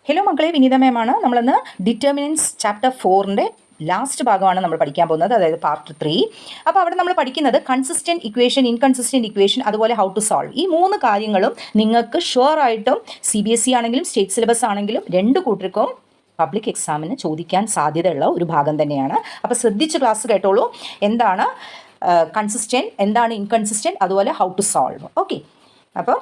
Hello മക്കളെ, വിനീത മാമാണ്. നമ്മളിന്ന് determinants chapter 4ൻ്റെ last ഭാഗമാണ് നമ്മൾ പഠിക്കാൻ പോകുന്നത്, അതായത് പാർട്ട് 3. അപ്പോൾ അവിടെ നമ്മൾ പഠിക്കുന്നത് കൺസിസ്റ്റൻറ്റ് ഇക്വേഷൻ, ഇൻകൺസിസ്റ്റൻറ്റ് ഇക്വേഷൻ, അതുപോലെ ഹൗ ടു സോൾവ്. ഈ 3 കാര്യങ്ങളും നിങ്ങൾക്ക് ഷുവറായിട്ടും CBSE ആണെങ്കിലും സ്റ്റേറ്റ് സിലബസ് ആണെങ്കിലും രണ്ട് കൂട്ടർക്കും പബ്ലിക് എക്സാമിന് ചോദിക്കാൻ സാധ്യതയുള്ള ഒരു ഭാഗം തന്നെയാണ്. അപ്പോൾ ശ്രദ്ധിച്ച് ക്ലാസ് കേട്ടോളൂ. എന്താണ് കൺസിസ്റ്റൻറ്റ്, എന്താണ് ഇൻകൺസിസ്റ്റൻറ്റ്, അതുപോലെ ഹൗ ടു സോൾവ്. ഓക്കെ, അപ്പോൾ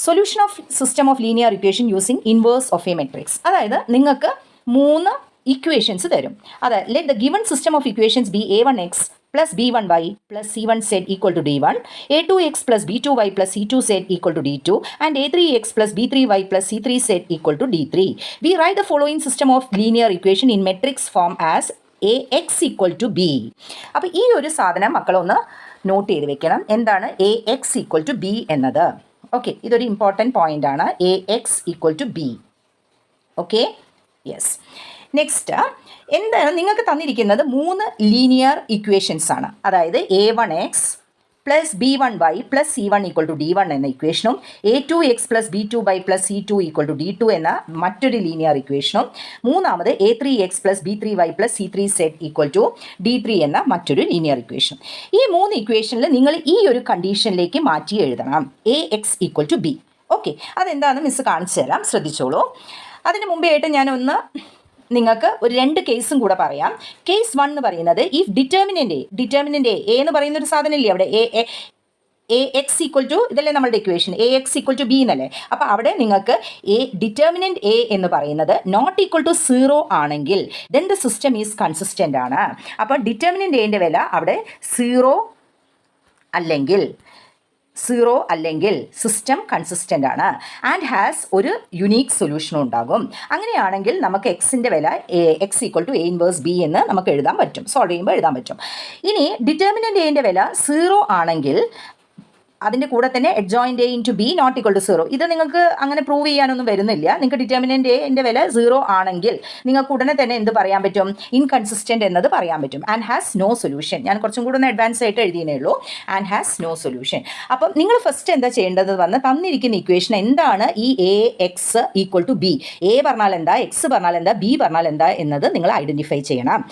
solution of system of linear equation using inverse of A matrix. അതായത് നിങ്ങൾക്ക് 3 ഇക്വേഷൻസ് തരും. അതായത് let the given system of equations B a1x plus b1y plus c1z equal to d1, a2x plus b2y plus c2z equal to d2, and a3x plus b3y plus c3z equal to d3. We write the following system of linear equation in matrix form as ax equal to b. അപ്പോൾ ഈ ഒരു സാധനം മക്കളൊന്ന് not ചെയ്ത് വെക്കണം. എന്താണ് ax equal to b എന്നത്? Okay, ഇതൊരു important point ആണ്. ax equal to b. Okay, yes. Next എന്താണ് നിങ്ങൾക്ക് തന്നിരിക്കുന്നത്? 3 ലീനിയർ ഇക്വേഷൻസ് ആണ്. അതായത് a1x plus b1y plus c1 equal to d1 എന്ന ഇക്വേഷനും a2x plus b2y plus c2 equal to d2 എന്ന മറ്റൊരു ലീനിയർ ഇക്വേഷനും മൂന്നാമത് a3x plus b3y plus c3z equal to d3 എന്ന മറ്റൊരു ലീനിയർ ഇക്വേഷനും. ഈ 3 ഇക്വേഷനിൽ നിങ്ങൾ ഈ ഒരു കണ്ടീഷനിലേക്ക് മാറ്റി എഴുതണം, ax equal to b. Okay, അതെന്താണെന്ന് മിസ് കാണിച്ചു തരാം, ശ്രദ്ധിച്ചോളൂ. അതിന് മുമ്പേ ആയിട്ട് ഞാനൊന്ന് നിങ്ങൾക്ക് ഒരു 2 കേസും കൂടെ പറയാം. കേസ് 1 എന്ന് പറയുന്നത് ഇഫ് ഡിറ്റർമിനൻ്റ് എ എന്ന് പറയുന്ന ഒരു സാധനം ഇല്ലേ അവിടെ, ax ഈക്വൽ ടു, ഇതല്ലേ നമ്മളുടെ equation, ax equal to b എന്നല്ലേ. അപ്പോൾ അവിടെ നിങ്ങൾക്ക് ഡിറ്റർമിനൻ്റ് എ എന്ന് പറയുന്നത് നോട്ട് ഈക്വൽ ടു 0 ആണെങ്കിൽ then the system is consistent ആണ്. അപ്പോൾ ഡിറ്റർമിനൻ്റ് എൻ്റെ വില അവിടെ 0 അല്ലെങ്കിൽ സിസ്റ്റം കൺസിസ്റ്റൻ്റ് ആണ് ആൻഡ് ഹാസ് ഒരു യുണീക്ക് സൊല്യൂഷനും ഉണ്ടാകും. അങ്ങനെയാണെങ്കിൽ നമുക്ക് എക്സിൻ്റെ വില x equal to A inverse B എന്ന് നമുക്ക് എഴുതാൻ പറ്റും, സോൾവ് ചെയ്യുമ്പോൾ എഴുതാൻ പറ്റും. ഇനി ഡിറ്റർമിനൻ്റ് എൻ്റെ വില 0 ആണെങ്കിൽ അതിൻ്റെ കൂടെ തന്നെ adjoint A into B not equal to 0. ഇത് നിങ്ങൾക്ക് അങ്ങനെ പ്രൂവ് ചെയ്യാനൊന്നും വരുന്നില്ല. നിങ്ങൾക്ക് ഡിറ്റർമിനൻ്റ് എൻ്റെ വില 0 ആണെങ്കിൽ നിങ്ങൾക്ക് ഉടനെ തന്നെ എന്ത് പറയാൻ പറ്റും? ഇൻകൺസിസ്റ്റൻ്റ് എന്നത് പറയാൻ പറ്റും. And has no solution. ഞാൻ കുറച്ചും കൂടെ ഒന്ന് അഡ്വാൻസ് ആയിട്ട് എഴുതിയേ ഉള്ളൂ, ആൻഡ് ഹാസ് നോ സൊല്യൂഷൻ. അപ്പം നിങ്ങൾ ഫസ്റ്റ് എന്താ ചെയ്യേണ്ടത് വന്ന് തന്നിരിക്കുന്ന ഇക്വേഷൻ എന്താണ് ഈ ax equal to b. A പറഞ്ഞാൽ എന്താ, എക്സ് പറഞ്ഞാൽ എന്താ, ബി പറഞ്ഞാൽ എന്താ എന്നത് നിങ്ങൾ ഐഡൻറ്റിഫൈ ചെയ്യണം.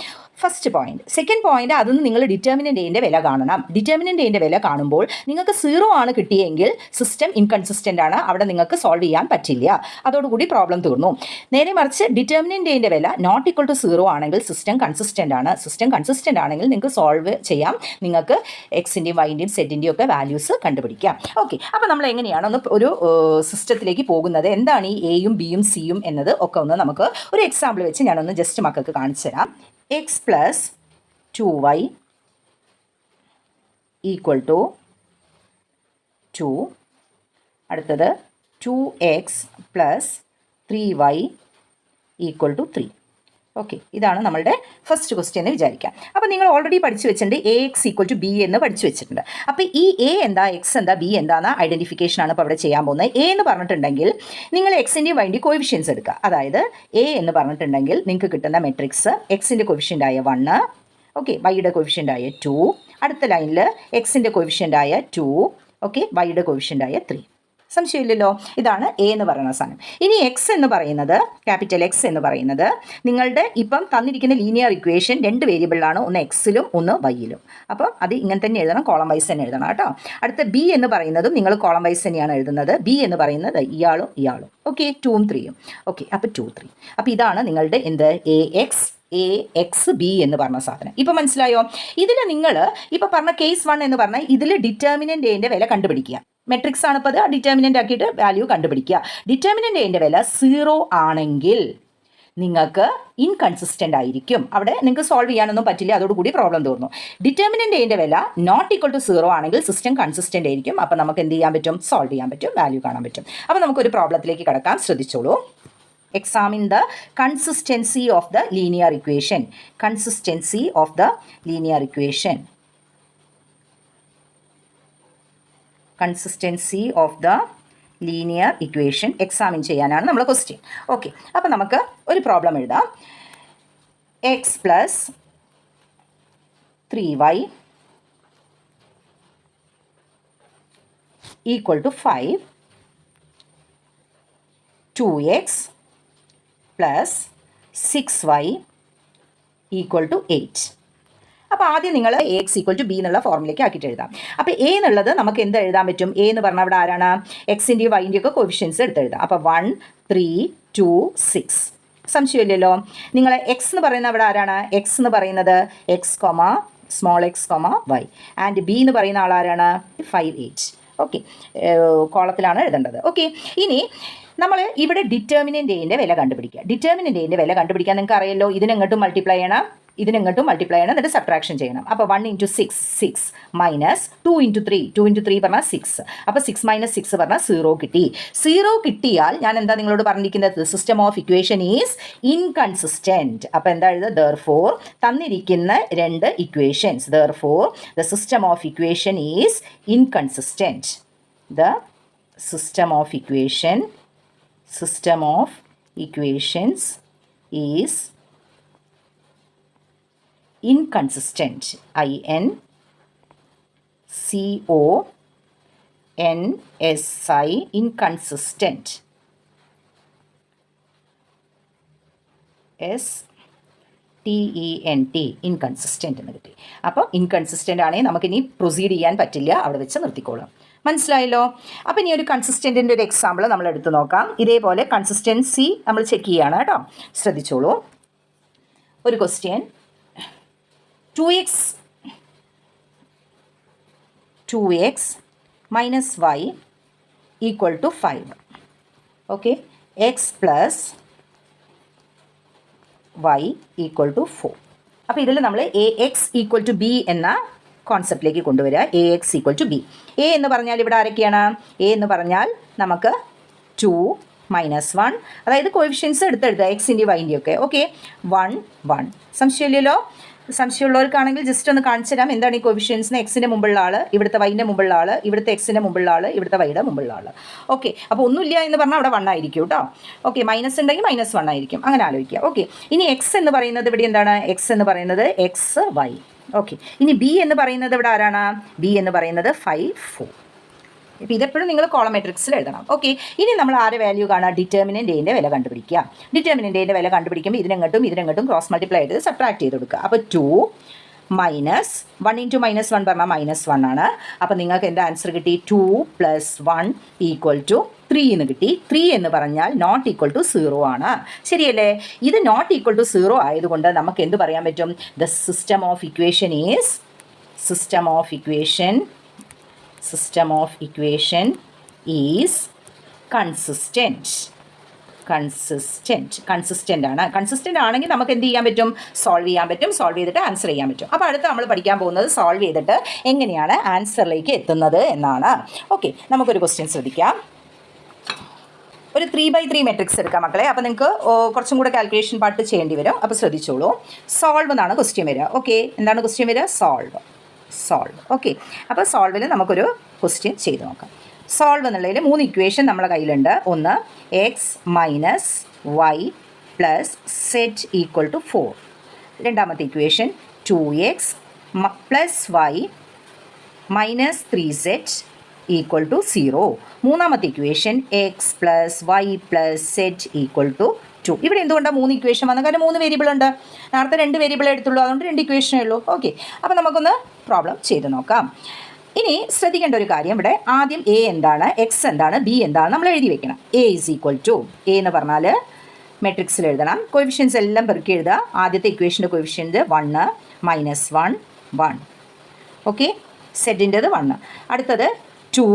First point. സെക്കൻഡ് പോയിന്റ്, അതിന് നിങ്ങൾ ഡിറ്റർമിനൻ്റ് എൻ്റെ വില കാണണം. ഡിറ്റർമിനൻ്റ് എൻ്റെ വില കാണുമ്പോൾ നിങ്ങൾക്ക് 0 ആണ് കിട്ടിയെങ്കിൽ സിസ്റ്റം ഇൻകൺസിസ്റ്റൻ്റ് ആണ്, അവിടെ നിങ്ങൾക്ക് സോൾവ് ചെയ്യാൻ പറ്റില്ല, അതോടുകൂടി പ്രോബ്ലം തീർന്നു. നേരെ മറിച്ച് ഡിറ്റർമിനൻ്റ് എൻ്റെ വില നോട്ട് ഈക്വൽ ടു 0 ആണെങ്കിൽ സിസ്റ്റം കൺസിസ്റ്റൻ്റ് ആണ്. സിസ്റ്റം കൺസിസ്റ്റൻ്റ് ആണെങ്കിൽ നിങ്ങൾക്ക് സോൾവ് ചെയ്യാം, നിങ്ങൾക്ക് എക്സിൻ്റെയും വൈൻ്റെയും സെറ്റിൻ്റെയും ഒക്കെ വാല്യൂസ് കണ്ടുപിടിക്കാം. ഓക്കെ, അപ്പോൾ നമ്മൾ എങ്ങനെയാണ് ഒന്ന് ഒരു സിസ്റ്റത്തിലേക്ക് പോകുന്നത്, എന്താണ് ഈ എയും ബിയും സിയും എന്നത് ഒക്കെ ഒന്ന് നമുക്ക് ഒരു എക്സാമ്പിൾ വെച്ച് ഞാനൊന്ന് ജസ്റ്റ് മക്കൾക്ക് കാണിച്ചു തരാം. x plus 2y equal to 2. അടുത്തത് 2x plus 3y equal to 3. Okay, ഇതാണ് നമ്മളുടെ ഫസ്റ്റ് ക്വസ്റ്റ്യൻ എന്ന് വിചാരിക്കാം. അപ്പോൾ നിങ്ങൾ ഓൾറെഡി പഠിച്ചു വെച്ചിട്ടുണ്ട് ax ഈക്വൽ ടു b എന്ന് പഠിച്ചു വെച്ചിട്ടുണ്ട്. അപ്പോൾ ഈ a എന്താ, എക്സ് എന്താ, ബി എന്താണെന്ന ഐഡൻറ്റിഫിക്കേഷനാണ് ഇപ്പോൾ അവിടെ ചെയ്യാൻ പോകുന്നത്. a എന്ന് പറഞ്ഞിട്ടുണ്ടെങ്കിൽ നിങ്ങൾ എക്സിൻ്റെയും വൈൻ്റെയും കോഎഫിഷ്യൻസ് എടുക്കുക. അതായത് a എന്ന് പറഞ്ഞിട്ടുണ്ടെങ്കിൽ നിങ്ങൾക്ക് കിട്ടുന്ന മെട്രിക്സ് എക്സിൻ്റെ കോഎഫിഷ്യൻ്റായ 1, ഓക്കെ, വൈയുടെ കോഎഫിഷ്യൻ്റായ 2, അടുത്ത ലൈനിൽ എക്സിൻ്റെ കോഎഫിഷ്യൻ്റായ 2, ഓക്കെ, വൈയുടെ കോഎഫിഷ്യൻ്റായ 3. സംശയമില്ലല്ലോ, ഇതാണ് എ എന്ന് പറയുന്ന സാധനം. ഇനി എക്സ് എന്ന് പറയുന്നത്, ക്യാപിറ്റൽ എക്സ് എന്ന് പറയുന്നത് നിങ്ങളുടെ ഇപ്പം തന്നിരിക്കുന്ന ലീനിയർ ഇക്വേഷൻ 2 വേരിയബിളാണ്, ഒന്ന് എക്സിലും ഒന്ന് വൈയിലും. അപ്പം അത് ഇങ്ങനെ തന്നെ എഴുതണം, കോളം വൈസ് തന്നെ എഴുതണം കേട്ടോ. അടുത്ത ബി എന്ന് പറയുന്നതും നിങ്ങൾ കോളം വൈസ് തന്നെയാണ് എഴുതുന്നത്. ബി എന്ന് പറയുന്നത് ഇയാളും, ഓക്കെ, 2ഉം 3ഉം. ഓക്കെ, അപ്പോൾ 2, 3. അപ്പോൾ ഇതാണ് നിങ്ങളുടെ എന്ത് ax b എന്ന് പറഞ്ഞ സാധനം. ഇപ്പം മനസ്സിലായോ? ഇതിൽ നിങ്ങൾ ഇപ്പം പറഞ്ഞ കേസ് 1 എന്ന് പറഞ്ഞാൽ ഇതിൽ ഡിറ്റർമിനൻ്റ് എൻ്റെ വില കണ്ടുപിടിക്കുക. മെട്രിക്സ് ആണ് ഇപ്പോൾ അത്, ഡിറ്റർമിനൻ്റ് ആക്കിയിട്ട് വാല്യൂ കണ്ടുപിടിക്കുക. ഡിറ്റർമിനൻ്റ് എൻ്റെ വില 0 ആണെങ്കിൽ നിങ്ങൾക്ക് ഇൻകൺസിസ്റ്റൻ്റ് ആയിരിക്കും, അവിടെ നിങ്ങൾക്ക് സോൾവ് ചെയ്യാനൊന്നും പറ്റില്ല, അതോടുകൂടി പ്രോബ്ലം തീർന്നു. ഡിറ്റർമിനൻ്റ് എൻ്റെ വില നോട്ട് ഈക്വൽ ടു 0 ആണെങ്കിൽ സിസ്റ്റം കൺസിസ്റ്റൻ്റ് ആയിരിക്കും. അപ്പോൾ നമുക്ക് എന്ത് ചെയ്യാൻ പറ്റും? സോൾവ് ചെയ്യാൻ പറ്റും, വാല്യൂ കാണാൻ പറ്റും. അപ്പോൾ നമുക്കൊരു പ്രോബ്ലത്തിലേക്ക് കടക്കാം, ശ്രദ്ധിച്ചോളൂ. Examine the consistency of the linear equation. Consistency of the linear equation. Consistency of the linear equation examine ചെയ്യാനാണ് നമ്മളെ ക്വസ്റ്റ്യൻ. ഓക്കെ, അപ്പോൾ നമുക്ക് ഒരു പ്രോബ്ലം എഴുതാം. x plus 3y equal to 5, 2x plus 6y equal to 8. അപ്പോൾ ആദ്യം നിങ്ങൾ AX equal to B എന്നുള്ള ഫോർമുലേക്ക് ആക്കിയിട്ട് എഴുതാം. അപ്പോൾ A എന്നുള്ളത് നമുക്ക് എന്ത് എഴുതാൻ പറ്റും? A എന്ന് പറഞ്ഞാൽ അവിടെ ആരാണ്? എക്സിൻ്റെയും വൈൻ്റെയും ഒക്കെ കോഫിഷ്യൻസ് എടുത്തെഴുതാം. അപ്പോൾ 1, 3, 2, 6. സംശയമില്ലല്ലോ. നിങ്ങൾ എക്സ് എന്ന് പറയുന്നത് അവിടെ ആരാണ്? എക്സ് എന്ന് പറയുന്നത് X comma small x comma y, and B എന്ന് പറയുന്ന ആളാരാണ്? 5, 8. ഓക്കെ, കോളത്തിലാണ് എഴുതേണ്ടത്. ഓക്കെ, ഇനി നമ്മൾ ഇവിടെ ഡിറ്റർമിനൻ്റ് എയുടെ വില കണ്ടുപിടിക്കുക. ഡിറ്റർമിനൻ്റ് എയുടെ വില കണ്ടുപിടിക്കാൻ നിങ്ങൾക്ക് അറിയാലോ, ഇതിനെങ്ങോട്ടും മൾട്ടിപ്ലൈ ചെയ്യണം, ഇതിനെങ്ങോട്ടും മൾട്ടിപ്ലൈ ചെയ്യണം, എന്നിട്ട് സബ്ട്രാക്ഷൻ ചെയ്യണം. അപ്പോൾ 1 × 6 6 മൈനസ് 2 × 3 2 × 3 പറഞ്ഞാൽ 6. അപ്പോൾ 6 - 6 പറഞ്ഞാൽ 0 കിട്ടി. 0 കിട്ടിയാൽ ഞാൻ എന്താ നിങ്ങളോട് പറഞ്ഞിരിക്കുന്നത്? System of equation is inconsistent. അപ്പോൾ എന്താ എഴുതുക? ദെർഫോർ തന്നിരിക്കുന്ന രണ്ട് equations, therefore the system of equation is inconsistent. The system of equations is inconsistent. INCONSI inconsistent. STENT inconsistent എന്ന് കിട്ടി. അപ്പോൾ ഇൻകൺസിസ്റ്റൻ്റ് ആണെങ്കിൽ നമുക്കിനി പ്രൊസീഡ് ചെയ്യാൻ പറ്റില്ല, അവിടെ വെച്ച് നിർത്തിക്കോളാം. മനസ്സിലായല്ലോ. അപ്പോൾ ഇനി ഒരു കൺസിസ്റ്റൻറ്റിൻ്റെ ഒരു എക്സാമ്പിൾ നമ്മൾ എടുത്ത് നോക്കാം. ഇതേപോലെ കൺസിസ്റ്റൻസി നമ്മൾ ചെക്ക് ചെയ്യുകയാണ് കേട്ടോ, ശ്രദ്ധിച്ചോളൂ. ഒരു question, 2x minus y equal to 5. Okay, x plus y equal to 4. അപ്പോൾ ഇതിൽ നമ്മൾ AX equal to B എന്ന കോൺസെപ്റ്റിലേക്ക് കൊണ്ടുവരിക. AX equal to B. A എന്ന് പറഞ്ഞാൽ ഇവിടെ ആരൊക്കെയാണ്? A എന്ന് പറഞ്ഞാൽ നമുക്ക് 2 - 1, അതായത് കോഎഫിഷ്യൻസ് എടുത്തെഴുതുക, എക്സിൻ്റെ വൈൻ്റെ ഒക്കെ. ഓക്കെ, 1 1. സംശയമില്ലല്ലോ. സംശയമുള്ളവർക്കാണെങ്കിൽ ജസ്റ്റ് ഒന്ന് കാണിച്ചു തരാം എന്താണ് ഈ കോഫിഷ്യൻസിന്. എക്സിൻ്റെ മുമ്പുള്ള ആൾ, ഇവിടുത്തെ വൈൻ്റെ മുമ്പുള്ള ആൾ, ഇവിടുത്തെ എക്സിൻ്റെ മുമ്പുള്ള ആൾ, ഇവിടുത്തെ വൈയുടെ മുമ്പുള്ള ആൾ. ഓക്കെ, അപ്പോൾ ഒന്നുമില്ല എന്ന് പറഞ്ഞാൽ അവിടെ 1 ആയിരിക്കും കേട്ടോ. ഓക്കെ, മൈനസ് ഉണ്ടെങ്കിൽ -1 ആയിരിക്കും, അങ്ങനെ ആലോചിക്കുക. ഓക്കെ, ഇനി എക്സ് എന്ന് പറയുന്നത് ഇവിടെ എന്താണ്? എക്സ് എന്ന് പറയുന്നത് എക്സ് വൈ. ഓക്കെ, ഇനി ബി എന്ന് പറയുന്നത് ഇവിടെ ആരാണ്? ബി എന്ന് പറയുന്നത് 5 4. ഇപ്പോൾ ഇതെപ്പോഴും നിങ്ങൾ കോളം മെട്രിക്സിൽ എഴുതണം. ഓക്കെ, ഇനി നമ്മൾ ആരെ വാല്യൂ കാണാം? ഡിറ്റർമിനൻ്റ് എയുടെ വില കണ്ടുപിടിക്കുക. ഡിറ്റർമിനൻ്റ് എയുടെ വില കണ്ടുപിടിക്കുമ്പോൾ ഇതിനെങ്ങോട്ടും ക്രോസ് മൾട്ടിപ്ലൈ ചെയ്ത് സബ്ട്രാക്ട് ചെയ്ത് കൊടുക്കുക. അപ്പോൾ 2 - 1 × -1 പറഞ്ഞാൽ -1 ആണ്. അപ്പോൾ നിങ്ങൾക്ക് എൻ്റെ ആൻസർ കിട്ടി 2 + 1 = 3 എന്ന് കിട്ടി. 3 എന്ന് പറഞ്ഞാൽ നോട്ട് ഈക്വൽ ടു 0 ആണ്. ശരിയല്ലേ? ഇത് നോട്ട് ഈക്വൽ ടു 0 ആയതുകൊണ്ട് നമുക്ക് എന്ത് പറയാൻ പറ്റും? The system of equation is consistent. ആണ്. കൺസിസ്റ്റൻ്റ് ആണെങ്കിൽ നമുക്ക് എന്ത് ചെയ്യാൻ പറ്റും? സോൾവ് ചെയ്യാൻ പറ്റും. സോൾവ് ചെയ്തിട്ട് ആൻസർ ചെയ്യാൻ പറ്റും. അപ്പോൾ അടുത്ത് നമ്മൾ പഠിക്കാൻ പോകുന്നത് സോൾവ് ചെയ്തിട്ട് എങ്ങനെയാണ് ആൻസറിലേക്ക് എത്തുന്നത് എന്നാണ്. ഓക്കെ, നമുക്കൊരു ക്വസ്റ്റ്യൻ ശ്രദ്ധിക്കാം. ഒരു 3/3 മെട്രിക്സ് എടുക്കാം മക്കളെ. അപ്പോൾ നിങ്ങൾക്ക് കുറച്ചും കൂടെ കാൽക്കുലേഷൻ പാർട്ട് ചെയ്യേണ്ടി വരും. അപ്പോൾ ശ്രദ്ധിച്ചോളൂ. സോൾവ് എന്നാണ് ക്വസ്റ്റ്യൻ വരിക. ഓക്കെ, എന്താണ് ക്വസ്റ്റ്യൻ വരിക? സോൾവ്. ഓക്കെ, അപ്പോൾ സോൾവിൽ നമുക്കൊരു ക്വസ്റ്റ്യൻ ചെയ്ത് നോക്കാം. സോൾവ് എന്നുള്ളതിൽ 3 ഇക്വേഷൻ നമ്മുടെ കയ്യിലുണ്ട്. ഒന്ന് x minus y plus z equal to 4. രണ്ടാമത്തെ equation 2x plus y minus 3z equal to 0. മൂന്നാമത്തെ equation x plus y plus z equal to 2. ഇവിടെ എന്തുകൊണ്ടാണ് 3 ഇക്വേഷൻ വന്നത്? കാരണം 3 വേരിയബിൾ ഉണ്ട്. നേരത്തെ 2 വേരിയബിൾ എടുത്തുള്ളൂ, അതുകൊണ്ട് 2 ഇക്വേഷനേ ഉള്ളൂ. ഓക്കെ, അപ്പോൾ നമുക്കൊന്ന് പ്രോബ്ലം ചെയ്ത് നോക്കാം. ഇനി ശ്രദ്ധിക്കേണ്ട ഒരു കാര്യം, ഇവിടെ ആദ്യം എ എന്താണ്, എക്സ് എന്താണ്, ബി എന്താണ് നമ്മൾ എഴുതി വെക്കണം. എ എന്ന് പറഞ്ഞാൽ മെട്രിക്സിൽ എഴുതണം. കോഎഫിഷ്യൻസ് എല്ലാം പെറുക്കി എഴുതുക. ആദ്യത്തെ ഇക്വേഷൻ്റെ കോഎഫിഷ്യൻറ്റ് 1 -1 1. ഓക്കെ, സെറ്റിൻ്റെത് 1. അടുത്തത് 2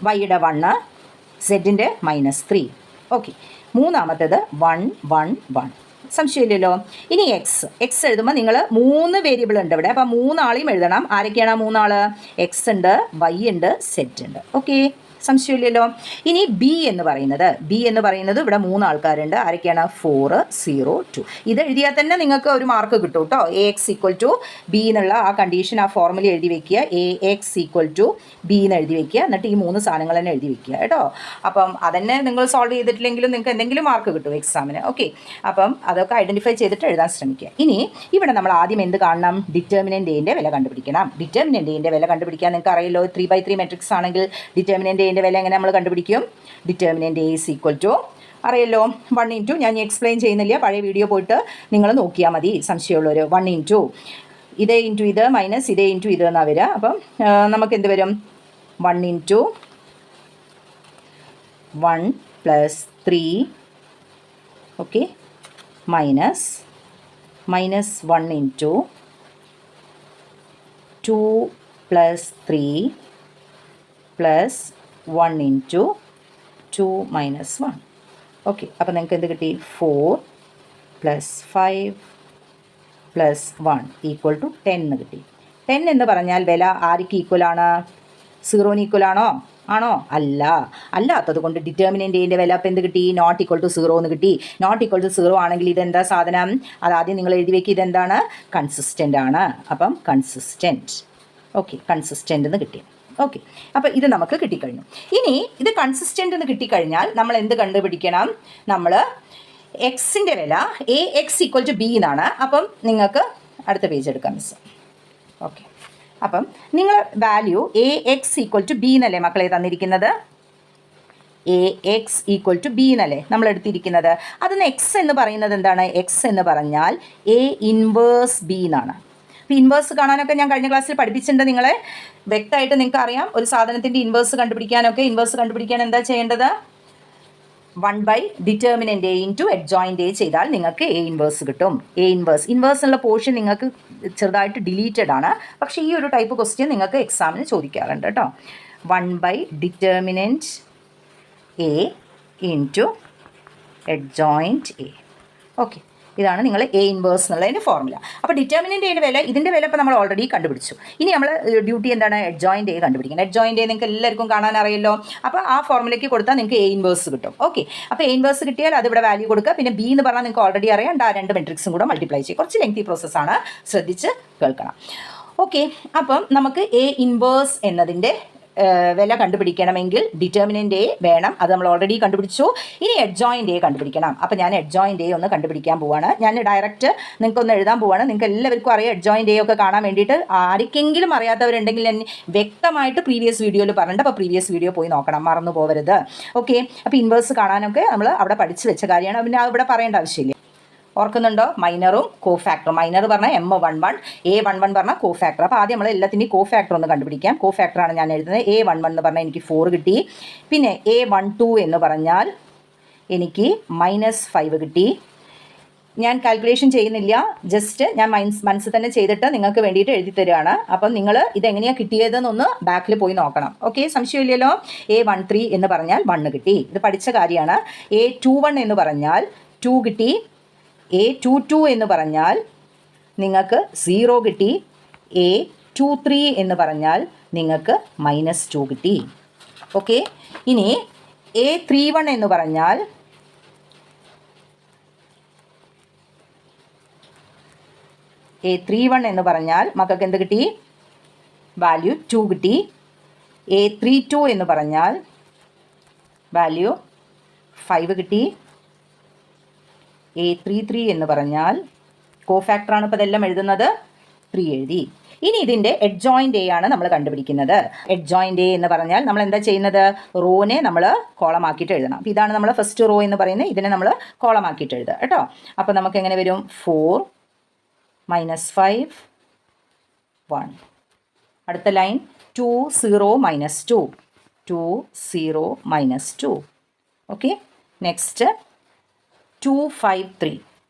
വൈയുടെ 1 സെറ്റിൻ്റെ -3. ഓക്കെ, മൂന്നാമത്തേത് 1 1 1. സംശയമില്ലല്ലോ. ഇനി എക്സ് എഴുതുമ്പോൾ നിങ്ങൾ 3 വേരിയബിൾ ഉണ്ട് ഇവിടെ. അപ്പോൾ 3 ആളെയും എഴുതണം. ആരൊക്കെയാണ് 3 ആൾ? എക്സ് ഉണ്ട്, വൈ ഉണ്ട്, സെറ്റ് ഉണ്ട്. ഓക്കെ, സംശയമില്ലല്ലോ. ഇനി ബി എന്ന് പറയുന്നത് ഇവിടെ 3 ആൾക്കാരുണ്ട്. ആരൊക്കെയാണ്? 4 0 2. ഇത് എഴുതിയാൽ തന്നെ നിങ്ങൾക്ക് ഒരു മാർക്ക് കിട്ടും കേട്ടോ. AX B എന്നുള്ള ആ കണ്ടീഷൻ, ആ ഫോർമുല എഴുതി വെക്കുക. AX B എന്ന് എഴുതി വെക്കുക. എന്നിട്ട് ഈ 3 സാധനങ്ങൾ തന്നെ എഴുതി വെക്കുക കേട്ടോ. അപ്പം അതന്നെ നിങ്ങൾ സോൾവ് ചെയ്തിട്ടില്ലെങ്കിലും നിങ്ങൾക്ക് എന്തെങ്കിലും മാർക്ക് കിട്ടും എക്സാമിന്. ഓക്കെ, അപ്പം അതൊക്കെ ഐഡൻറ്റിഫൈ ചെയ്തിട്ട് എഴുതാൻ ശ്രമിക്കുക. ഇനി ഇവിടെ നമ്മൾ ആദ്യം എന്ത് കാണണം? ഡിറ്റർമിനൻ്റ് എയുടെ വില കണ്ടുപിടിക്കണം. ഡിറ്റർമിനൻ്റ് എയുടെ വില കണ്ടുപിടിക്കാൻ നിങ്ങൾക്ക് അറിയാലോ, 3/3 മെട്രിക്സ് ആണെങ്കിൽ ഡിറ്റർമിനൻ്റ് എയുടെ വില എങ്ങനെ നമ്മൾ കണ്ടുപിടിക്കും? Determinant A is equal to അറിയല്ലോ 1 into ഞാൻ എക്സ്പ്ലെയിൻ ചെയ്യുന്നില്ല, പഴയ വീഡിയോ പോയിട്ട് നിങ്ങൾ നോക്കിയാൽ മതി സംശയമുള്ളവർ. 1 ഇൻറ്റു ഇതേ ഇൻറ്റു ഇത് മൈനസ് ഇതേ ഇൻറ്റു ഇത് എന്നാണ് വരിക. അപ്പം നമുക്ക് എന്ത് വരും? 1 into 1 plus 3 okay minus 1 into 2 plus 3 plus 1 into 2 minus 1. Okay, അപ്പോൾ നിങ്ങൾക്ക് എന്ത് കിട്ടി? 4 പ്ലസ് 5 പ്ലസ് 1 ഈക്വൽ ടു 10 എന്ന് കിട്ടി. 10 എന്ന് പറഞ്ഞാൽ വില ആർക്ക് ഈക്വലാണ്? 0-ന് ഈക്വലാണോ? ആണോ? അല്ല. അല്ലാത്തത് കൊണ്ട് ഡിറ്റർമിനൻ്റ് എൻ്റെ വില അപ്പോൾ എന്ത് കിട്ടി? നോട്ട് ഈക്വൽ ടു 0 എന്ന് കിട്ടി. നോട്ട് ഈക്വൽ ടു 0 ആണെങ്കിൽ ഇതെന്താ സാധനം? അതാദ്യം നിങ്ങൾ എഴുതി വയ്ക്കുക, ഇതെന്താണ്? കൺസിസ്റ്റൻ്റ് ആണ്. അപ്പം കൺസിസ്റ്റൻറ്റ്. ഓക്കെ, കൺസിസ്റ്റൻ്റ് എന്ന് കിട്ടി. ഓക്കെ, അപ്പോൾ ഇത് നമുക്ക് കിട്ടിക്കഴിഞ്ഞു. ഇനി ഇത് കൺസിസ്റ്റൻ്റ് എന്ന് കിട്ടിക്കഴിഞ്ഞാൽ നമ്മൾ എന്ത് കണ്ടുപിടിക്കണം? നമ്മൾ എക്സിൻ്റെ വില A X equal to B എന്നാണ്. അപ്പം നിങ്ങൾക്ക് അടുത്ത പേജ് എടുക്കാം മിസ്. ഓക്കെ, അപ്പം നിങ്ങൾ value A X equal to B എന്നല്ലേ മക്കളെ തന്നിരിക്കുന്നത്? A X equal to B എന്നല്ലേ നമ്മൾ എടുത്തിരിക്കുന്നത്? അതിന് എക്സ് എന്ന് പറയുന്നത് എന്താണ്? എക്സ് എന്ന് പറഞ്ഞാൽ എ ഇൻവേഴ്സ് ബി എന്നാണ്. അപ്പോൾ ഇൻവേഴ്സ് കാണാനൊക്കെ ഞാൻ കഴിഞ്ഞ ക്ലാസ്സിൽ പഠിപ്പിച്ചിട്ടുണ്ട് നിങ്ങളെ. വ്യക്തമായിട്ട് നിങ്ങൾക്ക് അറിയാം ഒരു സാധനത്തിൻ്റെ ഇൻവേഴ്സ് കണ്ടുപിടിക്കാനൊക്കെ. ഇൻവേഴ്സ് കണ്ടുപിടിക്കാൻ എന്താ ചെയ്യേണ്ടത്? 1 determinant A into adjoint A ചെയ്താൽ നിങ്ങൾക്ക് എ ഇൻവേഴ്സ് കിട്ടും. എ ഇൻവേഴ്സ് ഉള്ള പോർഷൻ നിങ്ങൾക്ക് ചെറുതായിട്ട് ഡിലീറ്റഡ് ആണ്. പക്ഷേ ഈ ഒരു ടൈപ്പ് ക്വസ്റ്റ്യൻ നിങ്ങൾക്ക് എക്സാമിന് ചോദിക്കാറുണ്ട് കേട്ടോ. 1 determinant A into adjoint A. Okay, ഇതാണ് നിങ്ങൾ എ ഇൻവേഴ്സ് എന്നുള്ളതിൻ്റെ ഫോർമുല. അപ്പോൾ ഡിറ്റർമിനൻ്റ് എൻ്റെ വില, ഇതിൻ്റെ വില ഇപ്പോൾ നമ്മൾ ഓൾറെഡി കണ്ടുപിടിച്ചു. ഇനി നമ്മൾ ഡ്യൂട്ടി എന്താണ്? അഡ്ജോയിൻ്റ് എ കണ്ടുപിടിക്കണം. അഡ്ജോയിൻ്റ് എ നിങ്ങൾക്ക് എല്ലാവർക്കും കാണാൻ അറിയല്ലോ. അപ്പോൾ ആ ഫോർമുലയ്ക്ക് കൊടുത്താൽ നിങ്ങൾക്ക് എ ഇൻവേഴ്സ് കിട്ടും. ഓക്കെ, അപ്പോൾ എ ഇൻവേഴ്സ് കിട്ടിയാൽ അതിവിടെ വാല്യൂ കൊടുക്കുക. പിന്നെ ബി എന്ന് പറഞ്ഞാൽ നിങ്ങൾക്ക് ഓൾറെഡി അറിയാം, ആ രണ്ട് മെട്രിക്സും കൂടെ മൾട്ടിപ്ലൈ ചെയ്യും. കുറച്ച് ലെങ്തി പ്രോസസ്സാണ്, ശ്രദ്ധിച്ച് കേൾക്കണം. ഓക്കെ, അപ്പം നമുക്ക് എ ഇൻവേഴ്സ് എന്നതിൻ്റെ വില കണ്ടുപിടിക്കണമെങ്കിൽ ഡിറ്റർമിനൻ്റ് എ വേണം. അത് നമ്മൾ ഓൾറെഡി കണ്ടുപിടിച്ചു. ഇനി അഡ്ജോയിൻ്റ് എ കണ്ടുപിടിക്കണം. അപ്പോൾ ഞാൻ അഡ്ജോയിൻ്റ് എ ഒന്ന് കണ്ടുപിടിക്കാൻ പോവാണ്. ഞാൻ ഡയറക്റ്റ് നിങ്ങൾക്കൊന്ന് എഴുതാൻ പോവാണ്. നിങ്ങൾക്ക് എല്ലാവർക്കും അറിയാം അഡ്ജോയിൻ്റ് എ ഒക്കെ കാണാൻ വേണ്ടിയിട്ട്. ആർക്കെങ്കിലും അറിയാത്തവരുണ്ടെങ്കിൽ ഞാൻ വ്യക്തമായിട്ട് പ്രീവിയസ് വീഡിയോയിൽ പറഞ്ഞിട്ട്, അപ്പോൾ പ്രീവിയസ് വീഡിയോ പോയി നോക്കണം, മറന്നു പോകരുത്. ഓക്കെ, അപ്പോൾ ഇൻവേഴ്സ് കാണാനൊക്കെ നമ്മൾ അവിടെ പഠിച്ച് വെച്ച കാര്യമാണ്. പിന്നെ ഇവിടെ പറയേണ്ട ആവശ്യമില്ല. ഓർക്കുന്നുണ്ടോ? മൈനറും കോ ഫാക്ടറും. മൈനർ പറഞ്ഞാൽ M11, A11 പറഞ്ഞാൽ കോ ഫാക്ടർ. അപ്പോൾ ആദ്യം നമ്മൾ എല്ലാത്തിൻ്റെയും കോ ഫാക്ടർ ഒന്ന് കണ്ടുപിടിക്കാം. കോ ഫാക്ടറാണ് ഞാൻ എഴുതുന്നത്. A11 എന്ന് പറഞ്ഞാൽ എനിക്ക് 4 കിട്ടി. പിന്നെ A12 എന്ന് പറഞ്ഞാൽ എനിക്ക് -5 കിട്ടി. ഞാൻ കാൽക്കുലേഷൻ ചെയ്യുന്നില്ല, ജസ്റ്റ് ഞാൻ മനസ്സിൽ തന്നെ ചെയ്തിട്ട് നിങ്ങൾക്ക് വേണ്ടിയിട്ട് എഴുതി തരികയാണ്. അപ്പം നിങ്ങൾ ഇതെങ്ങനെയാണ് കിട്ടിയതെന്നൊന്ന് ബാക്കിൽ പോയി നോക്കണം. ഓക്കെ, സംശയമില്ലല്ലോ. A13 എന്ന് പറഞ്ഞാൽ 1 കിട്ടി. ഇത് പഠിച്ച കാര്യമാണ്. A21 എന്ന് പറഞ്ഞാൽ 2 കിട്ടി. A22 എന്ന് പറഞ്ഞാൽ നിങ്ങൾക്ക് 0 കിട്ടി. A23 എന്ന് പറഞ്ഞാൽ നിങ്ങൾക്ക് -2 കിട്ടി. ഓക്കെ, ഇനി A31 എന്ന് പറഞ്ഞാൽ മക്കൾക്ക് എന്ത് കിട്ടി? വാല്യൂ 2 കിട്ടി. A32 എന്ന് പറഞ്ഞാൽ വാല്യൂ 5 കിട്ടി. A33 എന്ന് പറഞ്ഞാൽ കോ ഫാക്ടറാണ് ഇപ്പോൾ ഇതെല്ലാം എഴുതുന്നത്, 3 എഴുതി. ഇനി ഇതിൻ്റെ അഡ്ജോയിൻ്റ് എ ആണ് നമ്മൾ കണ്ടുപിടിക്കുന്നത്. അഡ്ജോയിൻ്റ് എ എന്ന് പറഞ്ഞാൽ നമ്മൾ എന്താ ചെയ്യുന്നത്? റോനെ നമ്മൾ കോളമാക്കിയിട്ട് എഴുതണം. അപ്പോൾ ഇതാണ് നമ്മൾ ഫസ്റ്റ് റോ എന്ന് പറയുന്നത്. ഇതിനെ നമ്മൾ കോളമാക്കിയിട്ട് എഴുതുക കേട്ടോ. അപ്പോൾ നമുക്ക് എങ്ങനെ വരും? 4 -5 1. അടുത്ത ലൈൻ 2 0 -2 2 0 -2. Okay, next 2 5 3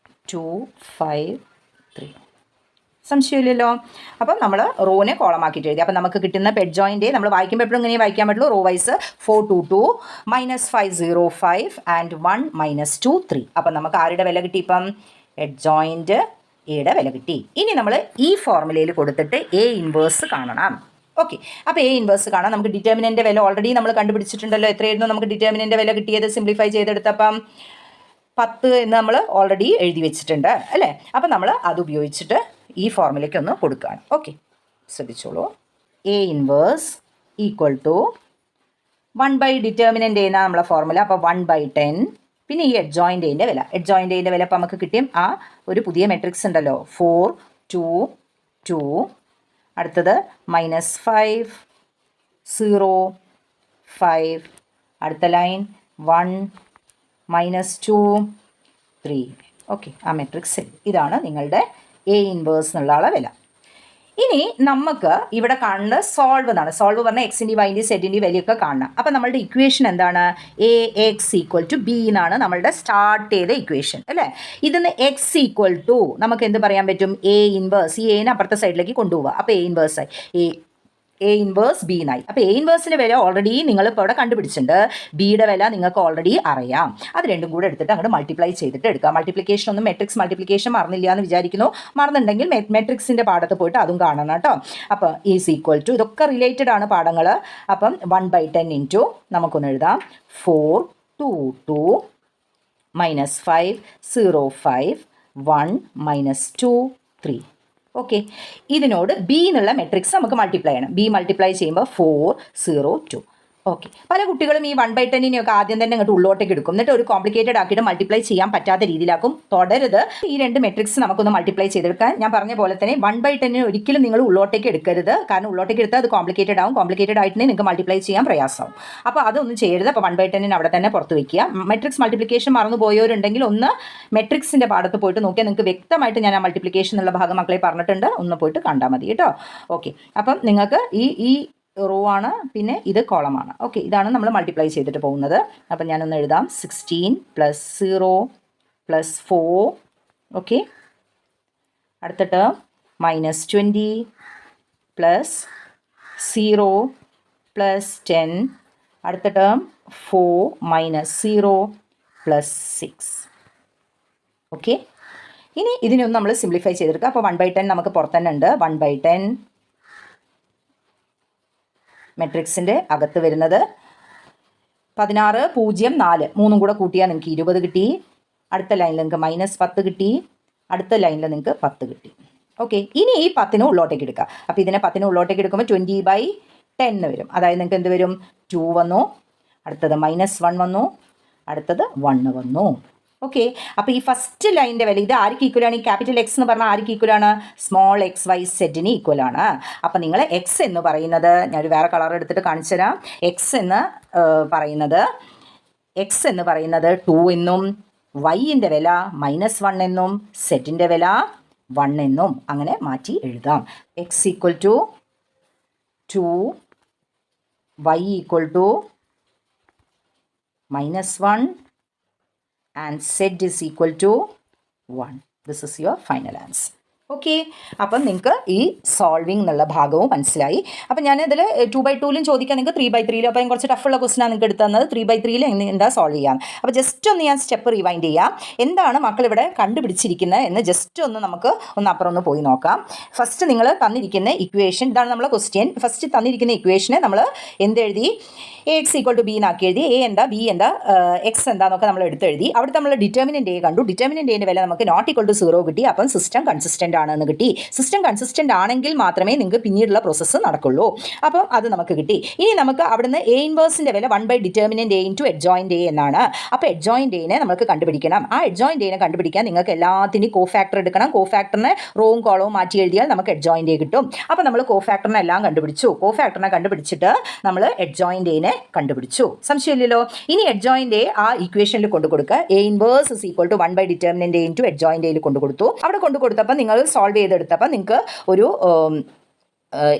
2 5 3. സംശയമില്ലല്ലോ. അപ്പം നമ്മൾ റോനെ കോളമാക്കിയിട്ട് എഴുതി. അപ്പം നമുക്ക് കിട്ടുന്ന അഡ്ജോയിൻ്റ് നമ്മൾ വായിക്കുമ്പോൾ എപ്പോഴും ഇങ്ങനെ വായിക്കാൻ പറ്റുള്ളൂ. Raw vice 4 2 2 -5 0 5 and 1 -2 3. അപ്പം നമുക്ക് ആരുടെ വില കിട്ടി? ഇപ്പം അഡ്ജോയിൻ്റ് എയുടെ വില കിട്ടി. ഇനി നമ്മൾ ഈ ഫോർമുലയിൽ കൊടുത്തിട്ട് എ ഇൻവേഴ്സ് കാണണം. ഓക്കെ, അപ്പോൾ എ ഇൻവേഴ്സ് കാണാം. നമുക്ക് ഡിറ്റർമിനൻ്റ് വില ഓൾറെഡി നമ്മൾ കണ്ടുപിടിച്ചിട്ടുണ്ടല്ലോ. എത്രയായിരുന്നു നമുക്ക് ഡിറ്റർമിനൻ്റ് വില കിട്ടിയത്? സിംപ്ലിഫൈ ചെയ്തെടുത്തപ്പം 10 എന്ന് നമ്മൾ ഓൾറെഡി എഴുതി വെച്ചിട്ടുണ്ട് അല്ലേ? അപ്പം നമ്മൾ അത് ഉപയോഗിച്ചിട്ട് ഈ ഫോർമുലയ്ക്ക് ഒന്ന് കൊടുക്കുകയാണ്. ഓക്കെ, ശ്രദ്ധിച്ചോളൂ. A inverse equal to 1 determinant എന്നാണ് നമ്മളെ ഫോർമുല. അപ്പോൾ 1/10. പിന്നെ ഈ അഡ്ജോയിൻ്റ് എൻ്റെ വില, അപ്പോൾ നമുക്ക് കിട്ടിയും ആ ഒരു പുതിയ മെട്രിക്സ് ഉണ്ടല്ലോ, 4 2 2. അടുത്തത് -5 0 5. അടുത്ത ലൈൻ 1 -2 3. ഓക്കെ, ആ മെട്രിക്സ് ഇതാണ് നിങ്ങളുടെ എ ഇൻവേഴ്സ് എന്നുള്ള ആളെ വില. ഇനി നമുക്ക് ഇവിടെ കാണുന്നത് സോൾവ് എന്നാണ്. സോൾവ് പറഞ്ഞാൽ എക്സിൻ്റെ വൈൻ്റെ സെറ്റിൻ്റെ വിലയൊക്കെ കാണണം. അപ്പം നമ്മളുടെ ഇക്വേഷൻ എന്താണ്? A X equal to B എന്നാണ് നമ്മളുടെ സ്റ്റാർട്ട് ചെയ്ത ഇക്വേഷൻ അല്ലേ. ഇതിന്ന് എക്സ് ഈക്വൽ ടു നമുക്ക് എന്ത് പറയാൻ പറ്റും? A inverse. ഈ എനെ അപ്പുറത്തെ സൈഡിലേക്ക് കൊണ്ടുപോവുക. അപ്പോൾ എ ഇൻവേഴ്സ് ആയി എ ഇൻവേഴ്സ് ബി എന്നായി. അപ്പോൾ എ ഇൻവേഴ്സിൻ്റെ വില ഓൾറെഡി നിങ്ങളിപ്പോൾ ഇവിടെ കണ്ടുപിടിച്ചിട്ടുണ്ട്. ബിയുടെ വില നിങ്ങൾക്ക് ഓൾറെഡി അറിയാം. അത് രണ്ടും കൂടെ എടുത്തിട്ട് അങ്ങോട്ട് മൾട്ടിപ്ലൈ ചെയ്തിട്ട് എടുക്കുക. മൾട്ടിപ്ലിക്കേഷൻ ഒന്നും മെട്രിക്സ് മൾട്ടിപ്ലിക്കേഷൻ മറന്നില്ല എന്ന് വിചാരിക്കുന്നു. മറന്നുണ്ടെങ്കിൽ മെട്രിക്സിൻ്റെ പാഠത്ത് പോയിട്ട് അതും കാണണം കേട്ടോ. അപ്പോൾ ഈസ് ഈക്വൽ ടു, ഇതൊക്കെ റിലേറ്റഡ് ആണ് പാഠങ്ങൾ. അപ്പം 1/10 ഇൻറ്റു നമുക്കൊന്ന് എഴുതാം 4 2 2 -5 0 5 1 -2 3. ഓക്കെ, ഇതിനോട് ബി എന്നുള്ള മെട്രിക്സ് നമുക്ക് മൾട്ടിപ്ലൈ ചെയ്യണം. ബി മൾട്ടിപ്ലൈ ചെയ്യുമ്പോൾ 4 0 2. ഓക്കെ, പല കുട്ടികളും ഈ 1/10 ആദ്യം തന്നെ അങ്ങോട്ട് ഉള്ളോട്ടേക്ക് എടുക്കും. എന്നിട്ട് ഒരു കോംപ്ലിക്കേറ്റഡ് ആക്കിയിട്ട് മൾട്ടിപ്ലൈ ചെയ്യാൻ പറ്റാത്ത രീതിയിലാക്കും. തുടരുത്. ഈ രണ്ട് മെട്രിക്സ് നമുക്കൊന്ന് മൾട്ടിപ്ലൈ ചെയ്തെടുക്കാൻ. ഞാൻ പറഞ്ഞ പോലെ തന്നെ 1/10 ഒരിക്കലും നിങ്ങൾ ഉള്ളോട്ടേക്ക് എടുക്കരുത്. കാരണം ഉള്ളോട്ടേക്ക് എടുത്താൽ അത് കോംപ്ലിക്കേറ്റഡ് ആവും. കോംപ്ലിക്കേറ്റഡ് ആയിട്ട് നിങ്ങൾക്ക് മൾട്ടിപ്ലൈ ചെയ്യാൻ പ്രയാസമാവും. അപ്പോൾ അതൊന്നും ചെയ്യരുത്. അപ്പോൾ 1/10 അവിടെ തന്നെ പുറത്ത് വയ്ക്കുക. മെട്രിക്സ് മൾട്ടിപ്ലിക്കേഷൻ മറന്നു പോയവരുണ്ടെങ്കിൽ ഒന്ന് മെട്രിക്സിൻ്റെ പാഠത്ത് പോയിട്ട് നോക്കിയാൽ നിങ്ങൾക്ക് വ്യക്തമായിട്ട് ഞാൻ ആ മൾട്ടിപ്ലിക്കേഷൻ എന്നുള്ള ഭാഗം മക്കളെ പറഞ്ഞിട്ടുണ്ട്. ഒന്ന് പോയിട്ട് കണ്ടാൽ മതി കേട്ടോ. ഓക്കെ, അപ്പം നിങ്ങൾക്ക് ഈ റോ ആണ്, പിന്നെ ഇത് കോളമാണ്. ഓക്കെ, ഇതാണ് നമ്മൾ മൾട്ടിപ്ലൈ ചെയ്തിട്ട് പോകുന്നത്. അപ്പം ഞാനൊന്ന് എഴുതാം 16 + 0 + 4. ഓക്കെ, അടുത്ത ടേം -20 + 0 + 10. അടുത്ത ടേം 4 - 0 + 6. ഓക്കെ, ഇനി ഇതിനൊന്ന് നമ്മൾ സിംപ്ലിഫൈ ചെയ്തെടുക്കുക. അപ്പോൾ 1/10 നമുക്ക് പുറത്ത് തന്നെ ഉണ്ട്. 1/10 മെട്രിക്സിൻ്റെ അകത്ത് വരുന്നത് 16 0 4 മൂന്നും കൂടെ കൂട്ടിയാൽ നിങ്ങൾക്ക് 20 കിട്ടി. അടുത്ത ലൈനിൽ നിങ്ങൾക്ക് -10 കിട്ടി. അടുത്ത ലൈനിൽ നിങ്ങൾക്ക് 10 കിട്ടി. ഓക്കെ, ഇനി ഈ 10 ഉള്ളോട്ടേക്ക് എടുക്കുക. അപ്പോൾ ഇതിനെ 10 ഉള്ളോട്ടേക്ക് എടുക്കുമ്പോൾ 20/10 വരും. അതായത് നിങ്ങൾക്ക് എന്ത് വരും? 2 വന്നു, അടുത്തത് -1 വന്നു, അടുത്തത് 1 വന്നു. ഓക്കെ, അപ്പോൾ ഈ ഫസ്റ്റ് ലൈനിൻ്റെ വില ഇത് ആർക്ക് ഈക്വലാണ്? ഈ ക്യാപിറ്റൽ എക്സ് എന്ന് പറഞ്ഞാൽ ആർക്ക് ഈക്വലാണ്? സ്മോൾ എക്സ് വൈ സെറ്റിന് ഈക്വലാണ്. അപ്പോൾ നിങ്ങൾ എക്സ് എന്ന് പറയുന്നത് ഞാനൊരു വേറെ കളർ എടുത്തിട്ട് കാണിച്ചു തരാം. എക്സ് എന്ന് പറയുന്നത് 2 എന്നും വൈൻ്റെ വില -1 എന്നും സെറ്റിൻ്റെ വില 1 എന്നും അങ്ങനെ മാറ്റി എഴുതാം. X equal to 2, y equal to -1 and z is equal to 1. This is your final answer. Okay, അപ്പം നിങ്ങൾക്ക് ഈ സോൾവിങ് എന്നുള്ള ഭാഗവും മനസ്സിലായി. അപ്പം ഞാനിതിൽ 2/2 ചോദിക്കാൻ നിങ്ങൾക്ക് 3/3. അപ്പോൾ കുറച്ച് ടഫുള്ള ക്വസ്റ്റനാണ് നിങ്ങൾക്ക് എടുത്തു തന്നത്. 3/3 എന്താ സോൾവ് ചെയ്യാം. അപ്പോൾ ജസ്റ്റ് ഒന്ന് ഞാൻ സ്റ്റെപ്പ് റിവൈൻഡ് ചെയ്യാം. എന്താണ് മക്കൾ ഇവിടെ കണ്ടുപിടിച്ചിരിക്കുന്നത് എന്ന് ജസ്റ്റ് നമുക്ക് അപ്പുറം ഒന്ന് പോയി നോക്കാം. ഫസ്റ്റ് നിങ്ങൾ തന്നിരിക്കുന്ന ഇക്വേഷൻ ഇതാണ് നമ്മളെ ക്വസ്റ്റ്യൻ. ഫസ്റ്റ് തന്നിരിക്കുന്ന ഇക്വേഷനെ നമ്മൾ എന്തെഴുതി? എക്സ് ഈക്വൽ ടു ബി എന്നാക്കി എഴുതി. എ എന്താ, ബി എന്താ, എക്സ് എന്താന്നൊക്കെ നമ്മൾ എടുത്തെഴുതി. അവിടെ നമ്മൾ ഡിറ്റർമിനൻ്റ് എ കണ്ടു. ഡിറ്റർമിനൻ്റ് എൻ്റെ വില നമുക്ക് ≠0 കിട്ടി. അപ്പം സിസ്റ്റം കൺസിസ്റ്റൻ്റ് ആണെന്ന് കിട്ടി. സിസ്റ്റം കൺസിസ്റ്റൻ്റ് ആണെങ്കിൽ മാത്രമേ നിങ്ങൾക്ക് പിന്നീടുള്ള പ്രോസസ്സ് നടക്കുള്ളൂ. അപ്പം അത് നമുക്ക് കിട്ടി. ഇനി നമുക്ക് അവിടുന്ന് എ ഇൻവേഴ്സിൻ്റെ വില 1/det A into adjoint A എന്നാണ്. അപ്പോൾ adjoint Aനെ നമുക്ക് കണ്ടുപിടിക്കണം. ആ adjoint Aനെ കണ്ടുപിടിക്കാൻ നിങ്ങൾക്ക് എല്ലാത്തിനും കോഫാക്ടർ എടുക്കണം. കോഫാക്ടറിനെ റോവും കോളവും മാറ്റി എഴുതിയാൽ നമുക്ക് adjoint A കിട്ടും. അപ്പോൾ നമ്മൾ കോഫാക്ടറിനെ എല്ലാം കണ്ടുപിടിച്ചു. കോഫാക്ടറിനെ കണ്ടുപിടിച്ചിട്ട് നമ്മൾ adjoint Aനെ കണ്ടുപിടിച്ചു. സംശയമില്ലല്ലോ. ഇനി adjoint A ആ ഇക്വേഷനിൽ കൊണ്ടുകൊടുക്കുക. A inverse is equal to 1/det A into adjoint A കൊണ്ടുകൊടുത്തു. അവിടെ കൊണ്ടുകൊടുത്തപ്പോൾ നിങ്ങൾ സോൾവ് ചെയ്തെടുത്തപ്പോൾ നിങ്ങൾക്ക് ഒരു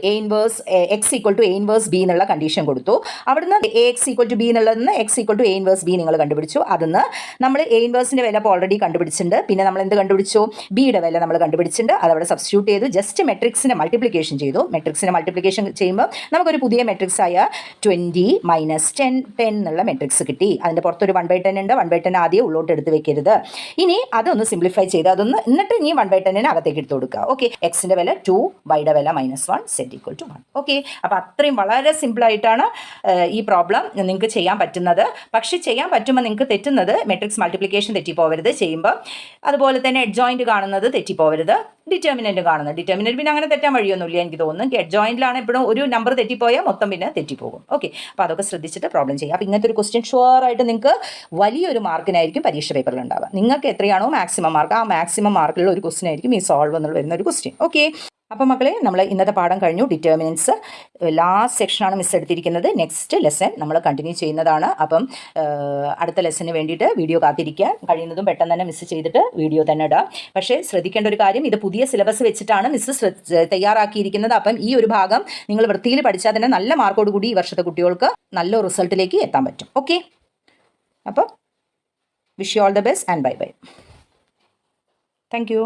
A inverse X equal to A inverse B എന്നുള്ള കണ്ടീഷൻ കൊടുത്തു. അവിടുന്ന് A X equal to B എന്നുള്ളതിന് X equal to A inverse B നിങ്ങൾ കണ്ടുപിടിച്ചു. അതിന്ന് നമ്മൾ എ ഇൻവേഴ്സിൻ്റെ വില ഇപ്പോൾ ഓൾറെഡി കണ്ടുപിടിച്ചിട്ടുണ്ട്. പിന്നെ നമ്മൾ എന്ത് കണ്ടുപിടിച്ചു? ബിയുടെ വില നമ്മൾ കണ്ടുപിടിച്ചിട്ടുണ്ട്. അതവിടെ സബ്സ്റ്റിറ്റ്യൂട്ട് ചെയ്തു. ജസ്റ്റ് മെട്രിക്സിനെ മൾട്ടിപ്ലിക്കേഷൻ ചെയ്തു. മെട്രിക്സിനെ മൾട്ടിപ്ലിക്കേഷൻ ചെയ്യുമ്പോൾ നമുക്കൊരു പുതിയ മെട്രിക്സ് ആയ 20 - 10 എന്നുള്ള മെട്രിക്സ് കിട്ടി. അതിൻ്റെ പുറത്തൊരു 1/10 ഉണ്ട്. 1/10 ആദ്യം ഉള്ളോട്ട് എടുത്ത് വെക്കരുത്. ഇനി അതൊന്ന് സിംപ്ലിഫൈ ചെയ്ത് എന്നിട്ട് ഇനി 1/10 അകത്തേക്ക് എടുത്ത് കൊടുക്കുക. ഓക്കെ, എക്സിൻ്റെ വില 2, വൈയുടെ വില -1, z equal to 1. ഓക്കെ, അപ്പോൾ അത്രയും വളരെ സിമ്പിളായിട്ടാണ് ഈ പ്രോബ്ലം നിങ്ങൾക്ക് ചെയ്യാൻ പറ്റുന്നത്. പക്ഷേ ചെയ്യാൻ പറ്റുമ്പോൾ നിങ്ങൾക്ക് തെറ്റുന്നത് മെട്രിക്സ് മൾട്ടിപ്ലിക്കേഷൻ തെറ്റിപ്പോവരുത് ചെയ്യുമ്പോൾ. അതുപോലെ തന്നെ adjoint കാണുന്നത് തെറ്റിപ്പോവരുത്. ഡിറ്റർമിനൻ്റ് കാണുന്നത് പിന്നെ അങ്ങനെ തെറ്റാൻ വഴിയൊന്നുമില്ല എനിക്ക് തോന്നുന്നു. adjointലാണ് എപ്പോഴും ഒരു നമ്പർ തെറ്റിപ്പോയാൽ മൊത്തം പിന്നെ തെറ്റിപ്പോകും. ഓക്കെ, അപ്പോൾ അതൊക്കെ ശ്രദ്ധിച്ചിട്ട് പ്രോബ്ലം ചെയ്യാം. അപ്പോൾ ഇങ്ങനത്തെ ഒരു ക്വസ്റ്റ്യൻ ഷുവറായിട്ട് നിങ്ങൾക്ക് വലിയൊരു മാർക്കിനായിരിക്കും പരീക്ഷ പേപ്പറിൽ ഉണ്ടാവുക. നിങ്ങൾക്ക് എത്രയാണോ മാക്സിമം മാർക്ക്, ആ മാക്സിമം മാർക്കിലുള്ള ഒരു ക്വസ്റ്റ്യൻ ആയിരിക്കും ഈ സോൾവ് എന്നുള്ള വരുന്ന ഒരു ക്വസ്റ്റ്യൻ. ഓക്കെ, അപ്പം മക്കളെ നമ്മൾ ഇന്നത്തെ പാഠം കഴിഞ്ഞു. ഡിറ്റർമിനൻസ് ലാസ്റ്റ് സെക്ഷനാണ് മിസ് എടുത്തിരിക്കുന്നത്. നെക്സ്റ്റ് ലെസൺ നമ്മൾ കണ്ടിന്യൂ ചെയ്യുന്നതാണ്. അപ്പം അടുത്ത ലെസന് വേണ്ടിയിട്ട് വീഡിയോ കാത്തിരിക്കാൻ കഴിയുന്നതും പെട്ടെന്ന് തന്നെ മിസ് ചെയ്തിട്ട് വീഡിയോ തന്നെ ഇടാം. പക്ഷേ ശ്രദ്ധിക്കേണ്ട ഒരു കാര്യം, ഇത് പുതിയ സിലബസ് വെച്ചിട്ടാണ് മിസ് തയ്യാറാക്കിയിരിക്കുന്നത്. അപ്പം ഈ ഒരു ഭാഗം നിങ്ങൾ വൃത്തിയിൽ പഠിച്ചാൽ തന്നെ നല്ല മാർക്കോട് കൂടി ഈ വർഷത്തെ കുട്ടികൾക്ക് നല്ല റിസൾട്ടിലേക്ക് എത്താൻ പറ്റും. ഓക്കെ, അപ്പം wish you all the best and bye bye. Thank you.